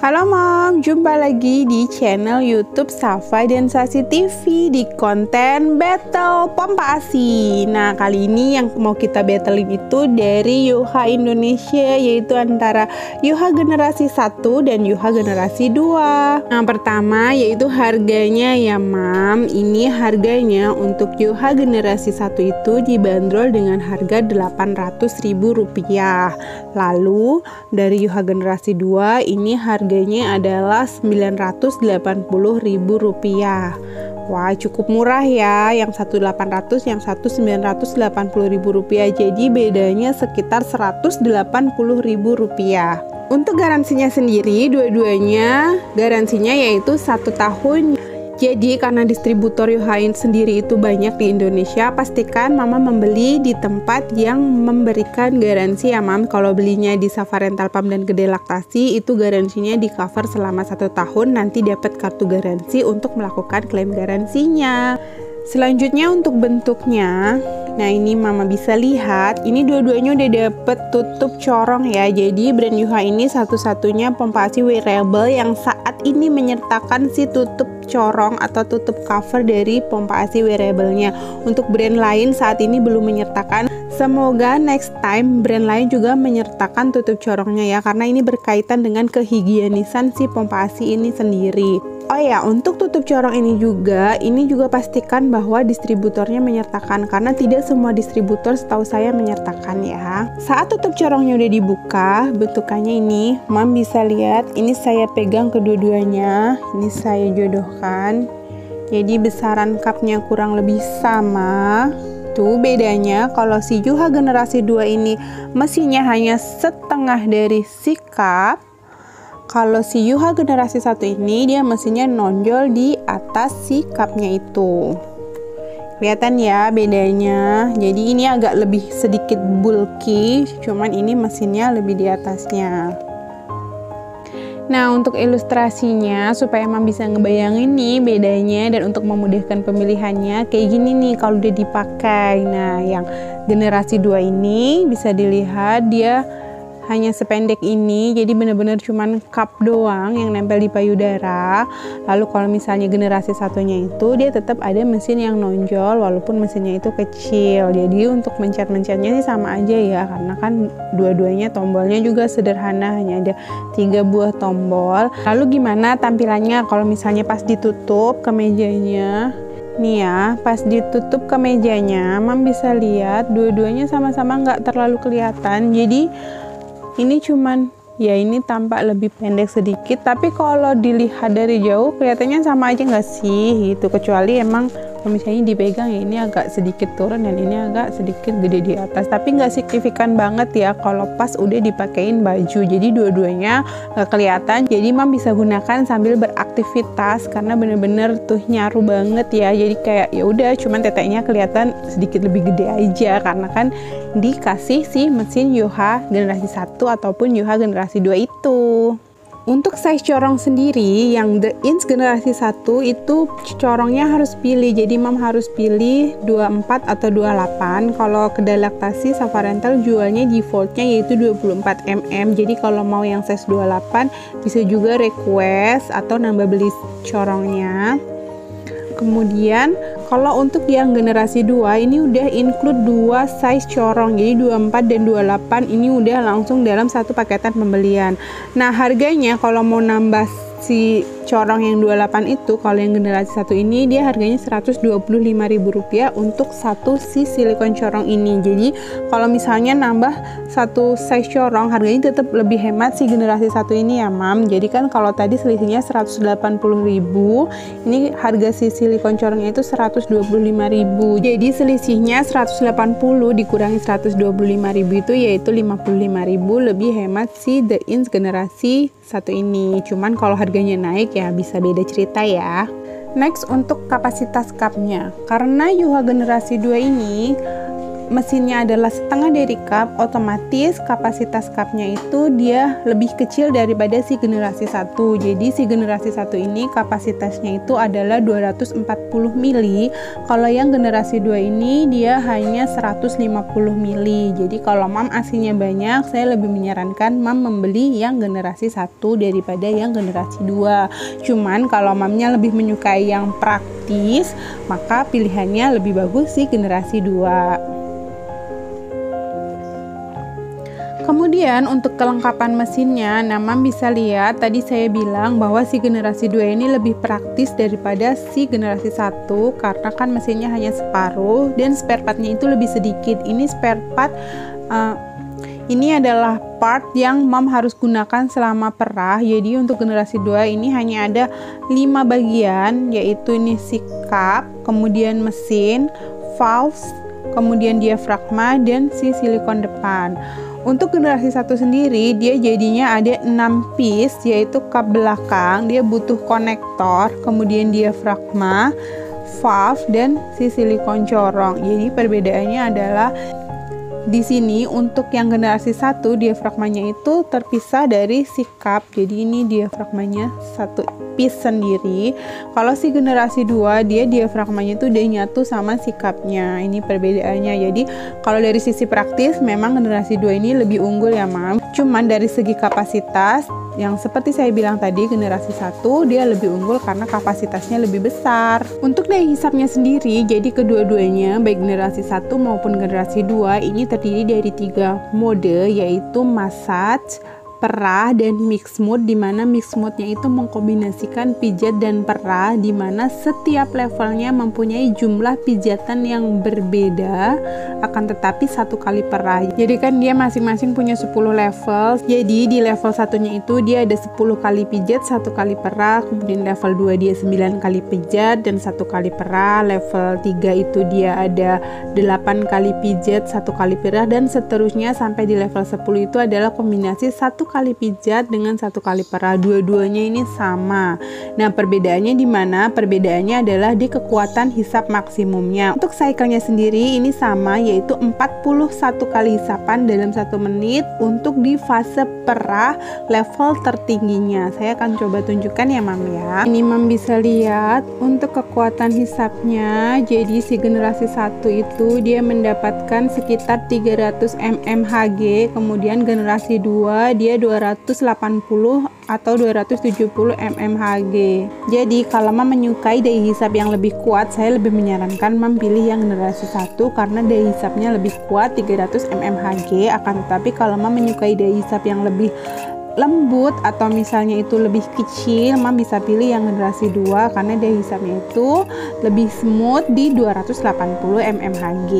Halo Mom, jumpa lagi di channel YouTube Safa dan Sasi TV di konten Battle Pompa ASI. Nah, kali ini yang mau kita battlein itu dari Yuha Indonesia, yaitu antara Yuha generasi 1 dan Yuha generasi 2. Nah, pertama yaitu harganya ya Mom. Ini harganya untuk Yuha generasi 1 itu dibanderol dengan harga Rp800.000. Lalu dari Yuha generasi 2 ini harganya adalah Rp980.000. Wah, cukup murah ya. Yang satu 800, yang satu Rp980.000. Jadi bedanya sekitar Rp180.000. Untuk garansinya sendiri, dua-duanya garansinya yaitu 1 tahun. Jadi karena distributor Yuhain sendiri itu banyak di Indonesia, pastikan Mama membeli di tempat yang memberikan garansi ya Mam. Kalau belinya di Safa Rental Pump dan Gede Laktasi, itu garansinya di cover selama 1 tahun, nanti dapat kartu garansi untuk melakukan klaim garansinya. Selanjutnya untuk bentuknya, nah ini Mama bisa lihat, ini dua-duanya udah dapet tutup corong ya. Jadi brand Yuha ini satu-satunya pompa ASI wearable yang saat ini menyertakan si tutup corong atau tutup cover dari pompa ASI wearable-nya. Untuk brand lain saat ini belum menyertakan. Semoga next time brand lain juga menyertakan tutup corongnya ya, karena ini berkaitan dengan kehigienisan si pompa ASI ini sendiri. Oh ya, untuk tutup corong ini juga pastikan bahwa distributornya menyertakan, karena tidak semua distributor setahu saya menyertakan ya. Saat tutup corongnya udah dibuka, bentukannya ini, Mam bisa lihat, ini saya pegang kedua-duanya, ini saya jodohkan. Jadi besaran cupnya kurang lebih sama. Tuh bedanya, kalau si Yuha generasi 2 ini mesinnya hanya setengah dari si cup. Kalau si Yuha generasi 1 ini dia mesinnya nonjol di atas si cupnya itu. Kelihatan ya bedanya. Jadi ini agak lebih sedikit bulky, cuman ini mesinnya lebih di atasnya. Nah, untuk ilustrasinya supaya Mam bisa ngebayangin nih bedanya dan untuk memudahkan pemilihannya, kayak gini nih kalau udah dipakai. Nah, yang generasi 2 ini bisa dilihat dia hanya sependek ini, jadi bener-bener cuman cup doang yang nempel di payudara. Lalu kalau misalnya generasi satunya itu dia tetap ada mesin yang nonjol walaupun mesinnya itu kecil. Jadi untuk mencet-mencetnya sih sama aja ya, karena kan dua-duanya tombolnya juga sederhana, hanya ada 3 buah tombol. Lalu gimana tampilannya kalau misalnya pas ditutup kemejanya? Nih ya, pas ditutup kemejanya, Mam bisa lihat dua-duanya sama-sama nggak terlalu kelihatan. Jadi ini cuman ya ini tampak lebih pendek sedikit, tapi kalau dilihat dari jauh kelihatannya sama aja nggak sih gitu, kecuali emang misalnya dipegang ya ini agak sedikit turun dan ini agak sedikit gede di atas, tapi nggak signifikan banget ya kalau pas udah dipakein baju. Jadi dua-duanya nggak kelihatan, jadi Mam bisa gunakan sambil beraktivitas karena bener-bener tuh nyaru banget ya. Jadi kayak ya udah cuman teteknya kelihatan sedikit lebih gede aja karena kan dikasih si mesin Yuha generasi 1 ataupun Yuha generasi 2 itu. Untuk size corong sendiri yang The Inch generasi 1 itu corongnya harus pilih, jadi Mam harus pilih 24 atau 28. Kalau Kedai Laktasi Safa Rental jualnya defaultnya yaitu 24 mm. Jadi kalau mau yang size 28 bisa juga request atau nambah beli corongnya. Kemudian kalau untuk yang generasi 2 ini udah include 2 size corong, jadi 24 dan 28 ini udah langsung dalam satu paketan pembelian. Nah harganya kalau mau nambah si corong yang 28 itu, kalau yang generasi 1 ini dia harganya Rp125.000 untuk satu si silikon corong ini. Jadi kalau misalnya nambah satu size corong harganya tetap lebih hemat si generasi 1 ini ya Mam. Jadi kan kalau tadi selisihnya Rp180.000, ini harga si silikon corongnya itu Rp125.000. Jadi selisihnya 180 dikurangi Rp125.000 itu yaitu Rp55.000, lebih hemat si The Inch generasi 1 ini. Cuman kalau harganya naik ya bisa beda cerita ya. Next untuk kapasitas cupnya, karena Yuha generasi 2 ini mesinnya adalah setengah dari cup, otomatis kapasitas cupnya itu dia lebih kecil daripada si generasi 1. Jadi si generasi 1 ini kapasitasnya itu adalah 240 mili. Kalau yang generasi 2 ini dia hanya 150 mili. Jadi kalau mam asinya banyak, saya lebih menyarankan mam membeli yang generasi 1 daripada yang generasi 2. Cuman kalau mamnya lebih menyukai yang praktis, maka pilihannya lebih bagus sih generasi 2. Kemudian untuk kelengkapan mesinnya, mam bisa lihat tadi saya bilang bahwa si generasi 2 ini lebih praktis daripada si generasi 1 karena kan mesinnya hanya separuh dan spare partnya itu lebih sedikit. Ini spare part ini adalah part yang mam harus gunakan selama perah. Jadi untuk generasi 2 ini hanya ada 5 bagian, yaitu ini si cup, kemudian mesin, valves, kemudian diafragma, dan si silikon depan. Untuk generasi 1 sendiri, dia jadinya ada 6 piece, yaitu cup belakang, dia butuh konektor, kemudian diafragma, valve, dan si silikon corong. Jadi perbedaannya adalah di sini untuk yang generasi 1 diafragmanya itu terpisah dari si cup. Jadi ini diafragmanya satu piece sendiri. Kalau si generasi 2 dia diafragmanya itu udah nyatu sama si cupnya. Ini perbedaannya. Jadi kalau dari sisi praktis memang generasi 2 ini lebih unggul ya mam. Cuman dari segi kapasitas yang seperti saya bilang tadi, generasi 1 dia lebih unggul karena kapasitasnya lebih besar. Untuk daya hisapnya sendiri, jadi kedua-duanya baik generasi 1 maupun generasi 2 ini terdiri dari 3 mode, yaitu massage, perah, dan mix mode, dimana mix mode-nya itu mengkombinasikan pijat dan perah, dimana setiap levelnya mempunyai jumlah pijatan yang berbeda, akan tetapi satu kali perah. Jadi kan dia masing-masing punya 10 level. Jadi di level satunya itu dia ada 10 kali pijat, 1 kali perah, kemudian level 2 dia 9 kali pijat dan 1 kali perah, level 3 itu dia ada 8 kali pijat, 1 kali perah, dan seterusnya sampai di level 10 itu adalah kombinasi 1 kali pijat dengan 1 kali perah. Dua-duanya ini sama. Nah, perbedaannya di mana? Perbedaannya adalah di kekuatan hisap maksimumnya. Untuk cycle-nya sendiri ini sama, yaitu 41 kali hisapan dalam 1 menit untuk di fase perah level tertingginya. Saya akan coba tunjukkan ya mam ya. Ini mam bisa lihat untuk kekuatan hisapnya. Jadi si generasi 1 itu dia mendapatkan sekitar 300 mmHg, kemudian generasi 2 dia 280 atau 270 mmHg. Jadi kalau mam menyukai daya hisap yang lebih kuat, saya lebih menyarankan mam pilih yang generasi 1 karena daya hisapnya lebih kuat 300 mmHg. Akan tetapi kalau mam menyukai daya hisap yang lebih lembut atau misalnya itu lebih kecil, mam bisa pilih yang generasi 2 karena daya hisapnya itu lebih smooth di 280 mmHg.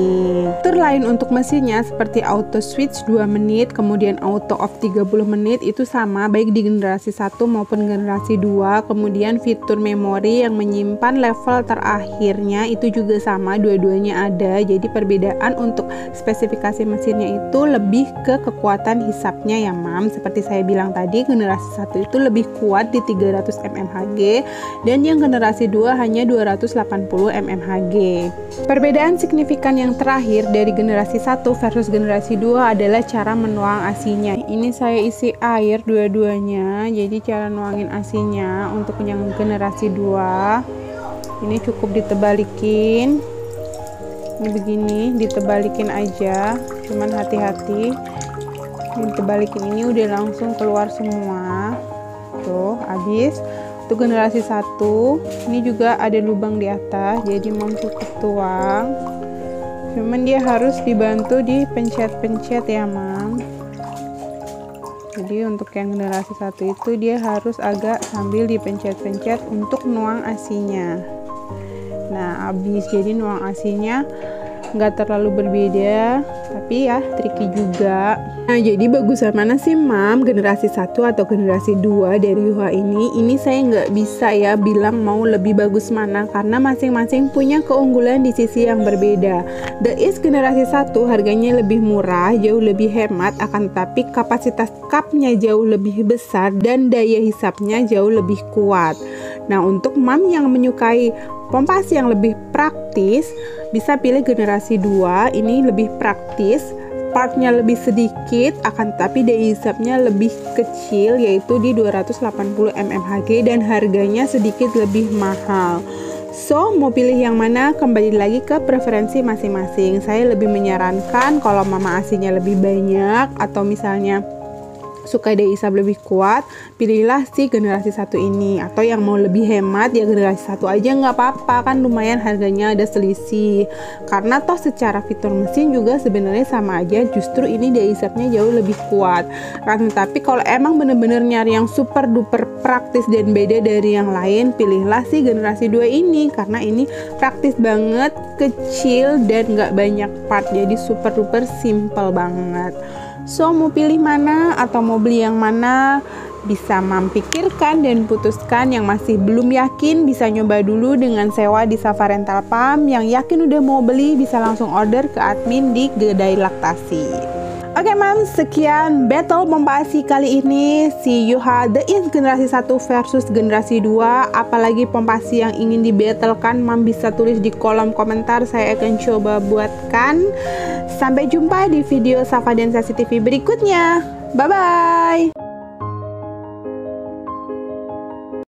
Fitur lain untuk mesinnya seperti auto switch 2 menit, kemudian auto off 30 menit itu sama baik di generasi 1 maupun generasi 2. Kemudian fitur memori yang menyimpan level terakhirnya itu juga sama, dua-duanya ada. Jadi perbedaan untuk spesifikasi mesinnya itu lebih ke kekuatan hisapnya ya mam. Seperti saya bilang tadi, generasi 1 itu lebih kuat di 300 mmHg dan yang generasi 2 hanya 280 mmHg. Perbedaan signifikan yang terakhir dari generasi 1 versus generasi 2 adalah cara menuang asinya. Ini saya isi air dua-duanya, jadi cara nuangin asinya untuk yang generasi 2 ini cukup ditebalikin. Ini begini, ditebalikin aja, cuman hati-hati. Dibalikin ini udah langsung keluar semua tuh habis. Untuk generasi 1 ini juga ada lubang di atas, jadi mam cukup tuang, cuman dia harus dibantu dipencet-pencet ya mam. Jadi untuk yang generasi 1 itu dia harus agak sambil dipencet-pencet untuk nuang asinya. Nah habis, jadi nuang asinya nggak terlalu berbeda, tapi ya tricky juga. Nah jadi bagusan mana sih mam, generasi 1 atau generasi 2 dari Yuha ini? Ini saya nggak bisa ya bilang mau lebih bagus mana, karena masing-masing punya keunggulan di sisi yang berbeda. The Is generasi 1 harganya lebih murah, jauh lebih hemat, akan tetapi kapasitas cupnya jauh lebih besar dan daya hisapnya jauh lebih kuat. Nah untuk mam yang menyukai pompa asi yang lebih praktis, bisa pilih generasi 2. Ini lebih praktis, partnya lebih sedikit, akan tetapi daya hisapnya lebih kecil, yaitu di 280 mmHg, dan harganya sedikit lebih mahal. So, mau pilih yang mana? Kembali lagi ke preferensi masing-masing. Saya lebih menyarankan kalau mama asinya lebih banyak, atau misalnya suka daya hisap lebih kuat, pilihlah si generasi 1 ini. Atau yang mau lebih hemat, ya generasi 1 aja nggak apa-apa, kan lumayan harganya ada selisih. Karena toh secara fitur mesin juga sebenarnya sama aja, justru ini daya hisapnya jauh lebih kuat. Tapi kalau emang bener-bener nyari yang super duper praktis dan beda dari yang lain, pilihlah si generasi 2 ini, karena ini praktis banget, kecil, dan nggak banyak part, jadi super duper simple banget. So, mau pilih mana atau mau beli yang mana? Bisa pikirkan dan putuskan. Yang masih belum yakin bisa nyoba dulu dengan sewa di Safa Rental Pump. Yang yakin udah mau beli bisa langsung order ke admin di Kedai Laktasi. Oke Mams, sekian battle pompa asi kali ini. See you the is generasi 1 versus generasi 2. Apalagi pompa asi yang ingin dibattlekan, Mam bisa tulis di kolom komentar, saya akan coba buatkan. Sampai jumpa di video Safa Densasi TV berikutnya. Bye bye.